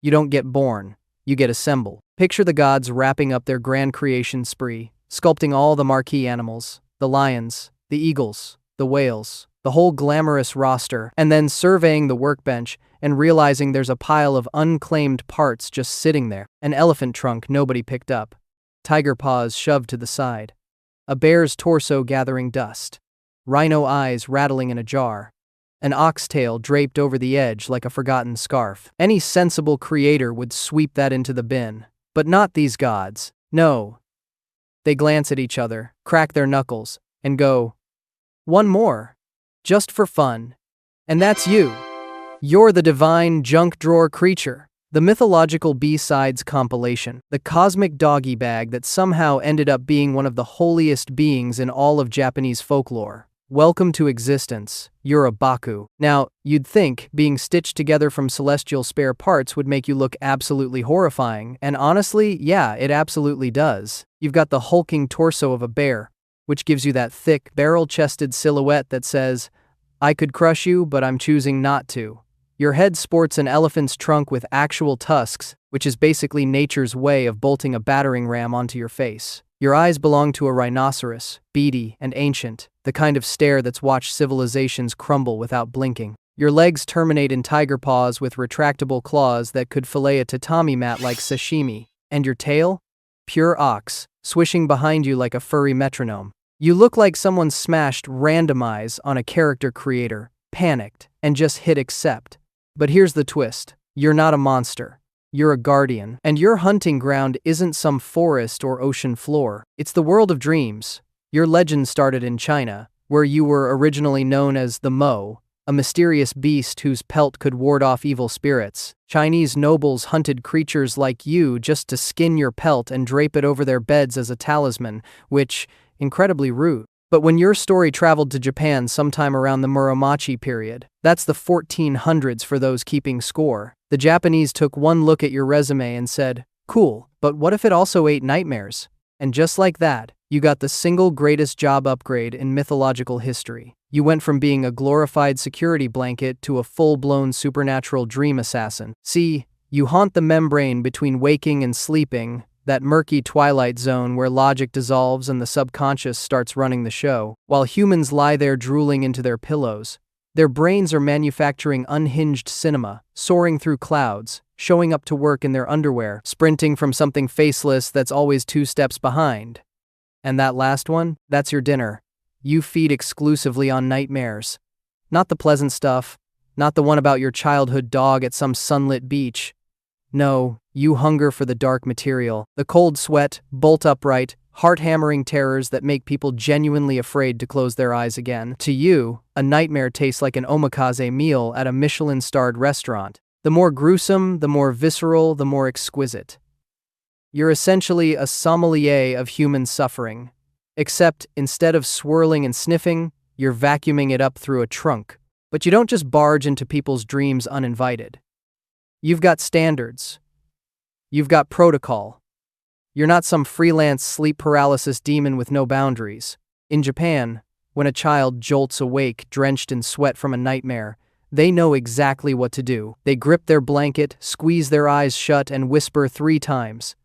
You don't get born, you get assembled. Picture the gods wrapping up their grand creation spree, sculpting all the marquee animals, the lions, the eagles, the whales, the whole glamorous roster, and then surveying the workbench and realizing there's a pile of unclaimed parts just sitting there. An elephant trunk nobody picked up, tiger paws shoved to the side, a bear's torso gathering dust, rhino eyes rattling in a jar, an oxtail draped over the edge like a forgotten scarf. Any sensible creator would sweep that into the bin, but not these gods. No. They glance at each other, crack their knuckles, and go, "One more. Just for fun." And that's you. You're the divine junk drawer creature. The mythological B-sides compilation, the cosmic doggy bag that somehow ended up being one of the holiest beings in all of Japanese folklore. Welcome to existence. You're a Baku. Now, you'd think being stitched together from celestial spare parts would make you look absolutely horrifying, and honestly, yeah, it absolutely does. You've got the hulking torso of a bear, which gives you that thick, barrel-chested silhouette that says, "I could crush you, but I'm choosing not to." Your head sports an elephant's trunk with actual tusks, which is basically nature's way of bolting a battering ram onto your face. Your eyes belong to a rhinoceros, beady and ancient, the kind of stare that's watched civilizations crumble without blinking. Your legs terminate in tiger paws with retractable claws that could fillet a tatami mat like sashimi. And your tail? Pure ox, swishing behind you like a furry metronome. You look like someone smashed randomize on a character creator, panicked, and just hit accept. But here's the twist. You're not a monster. You're a guardian. And your hunting ground isn't some forest or ocean floor. It's the world of dreams. Your legend started in China, where you were originally known as the Mo, a mysterious beast whose pelt could ward off evil spirits. Chinese nobles hunted creatures like you just to skin your pelt and drape it over their beds as a talisman, which, incredibly rude. But when your story traveled to Japan sometime around the Muromachi period, that's the 1400s for those keeping score, the Japanese took one look at your resume and said, "Cool, but what if it also ate nightmares?" And just like that, you got the single greatest job upgrade in mythological history. You went from being a glorified security blanket to a full-blown supernatural dream assassin. See, you haunt the membrane between waking and sleeping, that murky twilight zone where logic dissolves and the subconscious starts running the show. While humans lie there drooling into their pillows, their brains are manufacturing unhinged cinema, soaring through clouds, showing up to work in their underwear, sprinting from something faceless that's always 2 steps behind. And that last one? That's your dinner. You feed exclusively on nightmares. Not the pleasant stuff, not the one about your childhood dog at some sunlit beach. No, you hunger for the dark material, the cold sweat, bolt upright, heart-hammering terrors that make people genuinely afraid to close their eyes again. To you, a nightmare tastes like an omakase meal at a Michelin-starred restaurant. The more gruesome, the more visceral, the more exquisite. You're essentially a sommelier of human suffering. Except, instead of swirling and sniffing, you're vacuuming it up through a trunk. But you don't just barge into people's dreams uninvited. You've got standards. You've got protocol. You're not some freelance sleep paralysis demon with no boundaries. In Japan, when a child jolts awake drenched in sweat from a nightmare, they know exactly what to do. They grip their blanket, squeeze their eyes shut, and whisper 3 times.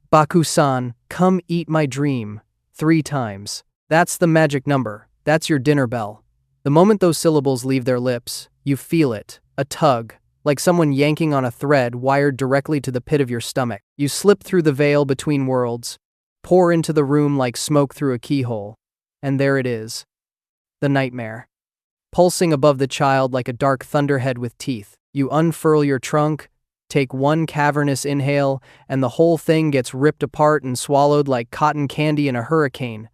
"Baku-san, come eat my dream." 3 times. That's the magic number. That's your dinner bell. The moment those syllables leave their lips, you feel it. A tug. Like someone yanking on a thread wired directly to the pit of your stomach. You slip through the veil between worlds, pour into the room like smoke through a keyhole, and there it is. The nightmare. Pulsing above the child like a dark thunderhead with teeth. You unfurl your trunk, take one cavernous inhale, and the whole thing gets ripped apart and swallowed like cotton candy in a hurricane.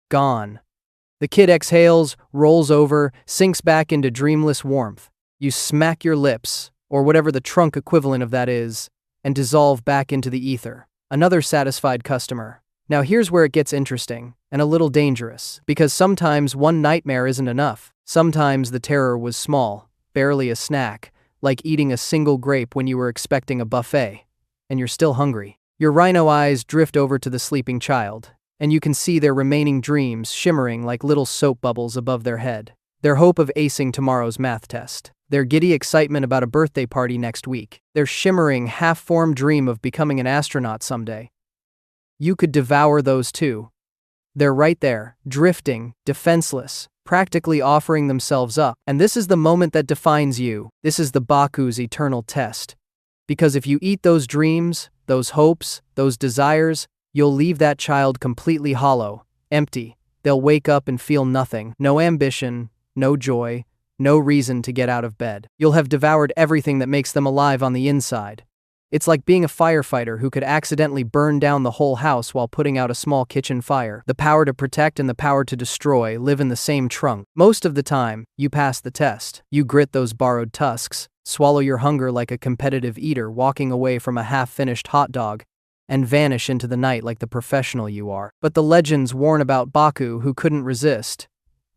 Gone. The kid exhales, rolls over, sinks back into dreamless warmth. You smack your lips, or whatever the trunk equivalent of that is, and dissolve back into the ether. Another satisfied customer. Now here's where it gets interesting, and a little dangerous, because sometimes one nightmare isn't enough. Sometimes the terror was small, barely a snack, like eating a single grape when you were expecting a buffet, and you're still hungry. Your rhino eyes drift over to the sleeping child, and you can see their remaining dreams shimmering like little soap bubbles above their head. their hope of acing tomorrow's math test, their giddy excitement about a birthday party next week, their shimmering, half-formed dream of becoming an astronaut someday. You could devour those too. They're right there, drifting, defenseless, practically offering themselves up. And this is the moment that defines you. This is the Baku's eternal test. Because if you eat those dreams, those hopes, those desires, you'll leave that child completely hollow, empty. They'll wake up and feel nothing, no ambition, no joy, no reason to get out of bed. You'll have devoured everything that makes them alive on the inside. It's like being a firefighter who could accidentally burn down the whole house while putting out a small kitchen fire. The power to protect and the power to destroy live in the same trunk. Most of the time, you pass the test. You grit those borrowed tusks, swallow your hunger like a competitive eater walking away from a half-finished hot dog, and vanish into the night like the professional you are. But the legends warn about Baku who couldn't resist.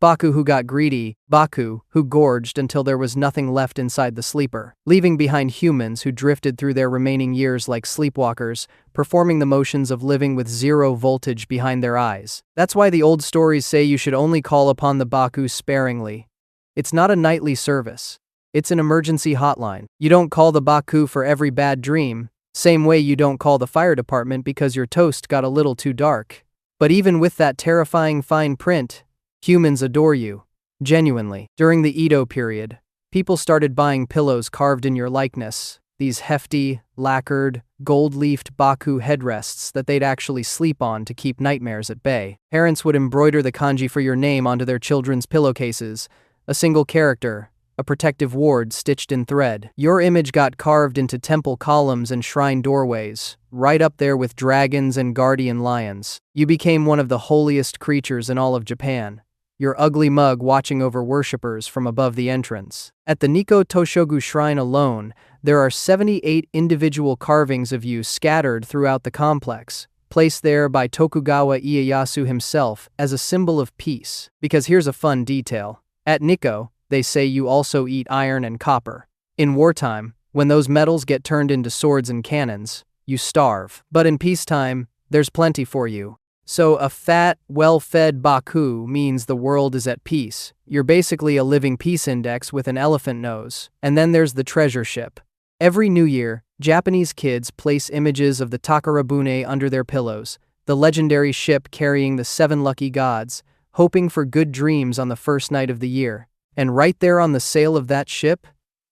Baku who got greedy, Baku who gorged until there was nothing left inside the sleeper, leaving behind humans who drifted through their remaining years like sleepwalkers, performing the motions of living with zero voltage behind their eyes. That's why the old stories say you should only call upon the Baku sparingly. It's not a nightly service. It's an emergency hotline. You don't call the Baku for every bad dream, same way you don't call the fire department because your toast got a little too dark. But even with that terrifying fine print, humans adore you. Genuinely. During the Edo period, people started buying pillows carved in your likeness, these hefty, lacquered, gold-leafed Baku headrests that they'd actually sleep on to keep nightmares at bay. Parents would embroider the kanji for your name onto their children's pillowcases, a single character, a protective ward stitched in thread. Your image got carved into temple columns and shrine doorways, right up there with dragons and guardian lions. You became one of the holiest creatures in all of Japan, your ugly mug watching over worshippers from above the entrance. At the Nikko Toshogu Shrine alone, there are 78 individual carvings of you scattered throughout the complex, placed there by Tokugawa Ieyasu himself as a symbol of peace. Because here's a fun detail. At Nikko, they say you also eat iron and copper. In wartime, when those metals get turned into swords and cannons, you starve. But in peacetime, there's plenty for you. So a fat, well-fed Baku means the world is at peace. You're basically a living peace index with an elephant nose. And then there's the treasure ship. Every New Year, Japanese kids place images of the Takarabune under their pillows, the legendary ship carrying the 7 lucky gods, hoping for good dreams on the first night of the year. And right there on the sail of that ship,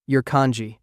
your kanji.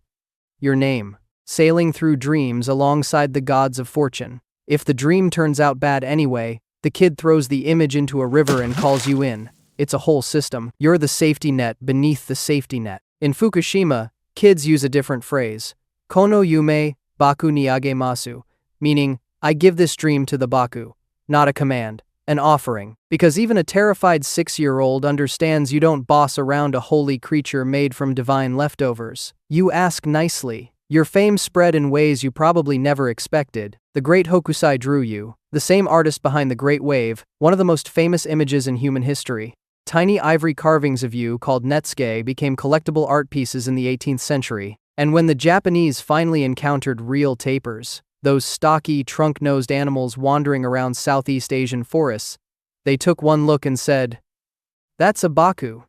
Your name. Sailing through dreams alongside the gods of fortune. If the dream turns out bad anyway, the kid throws the image into a river and calls you in. It's a whole system. You're the safety net beneath the safety net. In Fukushima, kids use a different phrase. Kono yume, baku ni agemasu, meaning, I give this dream to the Baku. Not a command. An offering. Because even a terrified 6-year-old understands you don't boss around a holy creature made from divine leftovers. You ask nicely. Your fame spread in ways you probably never expected. The great Hokusai drew you, the same artist behind the Great Wave, one of the most famous images in human history. Tiny ivory carvings of you called netsuke became collectible art pieces in the 18th century. And when the Japanese finally encountered real tapirs, those stocky, trunk-nosed animals wandering around Southeast Asian forests, they took one look and said, "That's a Baku."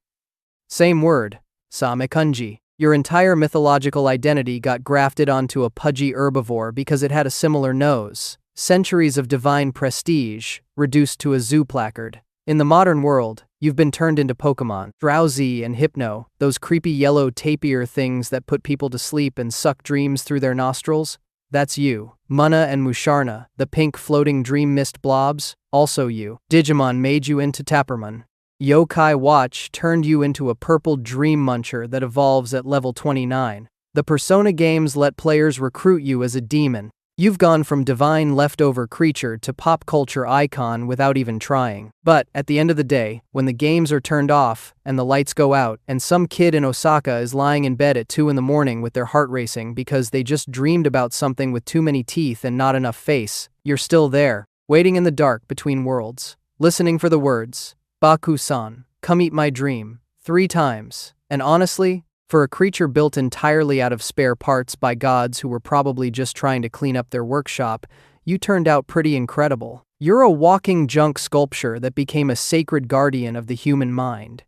Same word, samekanji. Your entire mythological identity got grafted onto a pudgy herbivore because it had a similar nose. Centuries of divine prestige, reduced to a zoo placard. In the modern world, you've been turned into Pokemon. Drowsy and Hypno, those creepy yellow tapir things that put people to sleep and suck dreams through their nostrils. That's you. Munna and Musharna, the pink floating dream mist blobs, also you. Digimon made you into Tappermon. Yokai Watch turned you into a purple dream muncher that evolves at level 29. The Persona games let players recruit you as a demon. You've gone from divine leftover creature to pop culture icon without even trying. But, at the end of the day, when the games are turned off, and the lights go out, and some kid in Osaka is lying in bed at 2 in the morning with their heart racing because they just dreamed about something with too many teeth and not enough face, you're still there, waiting in the dark between worlds, listening for the words, "Baku-san, come eat my dream," 3 times. And honestly, for a creature built entirely out of spare parts by gods who were probably just trying to clean up their workshop, you turned out pretty incredible. You're a walking junk sculpture that became a sacred guardian of the human mind.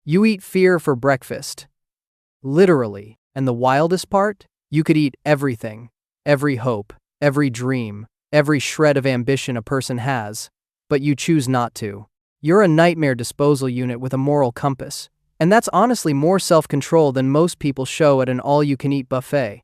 You eat fear for breakfast. Literally. And the wildest part? You could eat everything. Every hope, every dream, every shred of ambition a person has. But you choose not to. You're a nightmare disposal unit with a moral compass. And that's honestly more self-control than most people show at an all-you-can-eat buffet.